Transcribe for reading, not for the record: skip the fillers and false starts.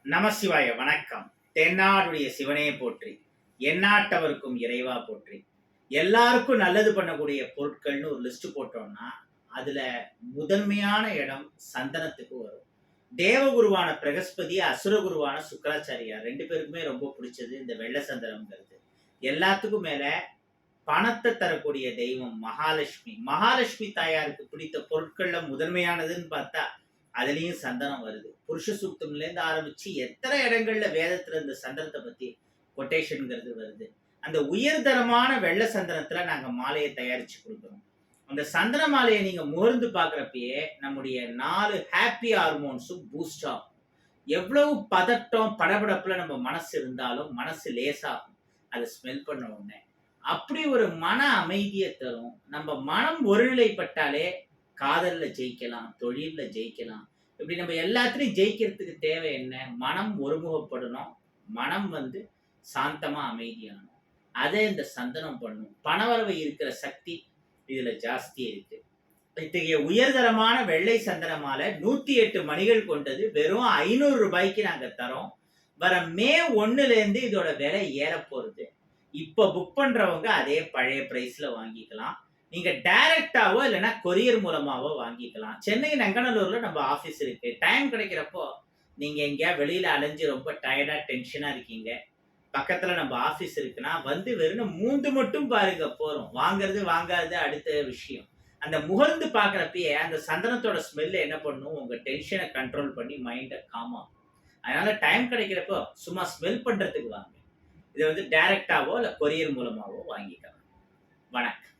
நமசிவாய வணக்கம். தென்னாடுடைய சிவனே போற்றி, எந்நாட்டவருக்கும் இறைவா போற்றி. எல்லாருக்கும் நல்லது பண்ணக்கூடிய பொருட்கள்னு ஒரு லிஸ்ட் போட்டோம்னா அதுல முதன்மையான இடம் சந்தனத்துக்கு வரும். தேவகுருவான பிரகஸ்பதி, அசுரகுருவான சுக்கராச்சாரியார் ரெண்டு பேருக்குமே ரொம்ப பிடிச்சது இந்த வெள்ளை சந்தனம்ங்கிறது. எல்லாத்துக்கும் மேல பணத்தை தரக்கூடிய தெய்வம் மகாலட்சுமி. மகாலட்சுமி தாயாருக்கு பிடித்த பொருட்கள்ல முதன்மையானதுன்னு பார்த்தா அதுலயும் சந்தனம் வருது. புருஷ சூக்தம்ல இருந்து ஆரம்பிச்சு எத்தனை இடங்கள்ல வேதத்துல இந்த சந்தனத்தை பத்தி கொட்டேஷன்ங்கிறது வருது. அந்த உயர்தரமான வெள்ளை சந்தனத்துல நாங்க மாலையை தயாரிச்சு கொடுக்குறோம். அந்த சந்தன மாலையை நீங்க முகர்ந்து பாக்குறப்பயே நம்முடைய 4 ஹாப்பி ஹார்மோன்ஸும் பூஸ்ட் ஆகும். எவ்வளவு பதட்டம் படபடப்புல நம்ம மனசு இருந்தாலும் மனசு லேசாகும் அதை ஸ்மெல் பண்ண உடனே. அப்படி ஒரு மன அமைதியை தரும். நம்ம மனம் ஒருநிலைப்பட்டாலே காதல்ல ஜெயிக்கலாம், தொழில்ல ஜெயிக்கலாம். இப்படி நம்ம எல்லாத்துலயும் ஜெயிக்கிறதுக்கு தேவை என்ன? மனம் ஒருமுகப்படணும், மனம் சாந்தமா அமைதியானோம். அதை இந்த சந்தனம் பண்ணும். பணவரவு இருக்கிற சக்தி இதுல ஜாஸ்தி இருக்கு. இத்தகைய உயர்தரமான வெள்ளை சந்தன மாலை 108 மணிகள் கொண்டது. வெறும் 500 ரூபாய்க்கு நாங்க தரோம். வர மே 1 இதோட விலை ஏற போறது. இப்ப புக் பண்றவங்க அதே பழைய பிரைஸ்ல வாங்கிக்கலாம். நீங்க டைரக்டாவோ இல்லைன்னா கொரியர் மூலமாவோ வாங்கிக்கலாம். சென்னை நங்கநல்லூர்ல நம்ம ஆஃபீஸ் இருக்கு. டைம் கிடைக்கிறப்போ நீங்க எங்கேயா வெளியில அலைஞ்சு ரொம்ப டயர்டா டென்ஷனா இருக்கீங்க, பக்கத்துல நம்ம ஆஃபீஸ் இருக்குன்னா வெறும் மூந்து மட்டும் பாருங்க போறோம். வாங்குறது வாங்காதது அடுத்த விஷயம். அந்த முகர்ந்து பாக்குறப்பயே அந்த சந்தனத்தோட ஸ்மெல்ல என்ன பண்ணும், உங்க டென்ஷனை கண்ட்ரோல் பண்ணி மைண்டை காம் ஆகும். அதனால டைம் கிடைக்கிறப்போ சும்மா ஸ்மெல் பண்றதுக்கு வாங்க. இதை டைரக்டாவோ இல்லை கொரியர் மூலமாவோ வாங்கிக்கலாம். வணக்கம்.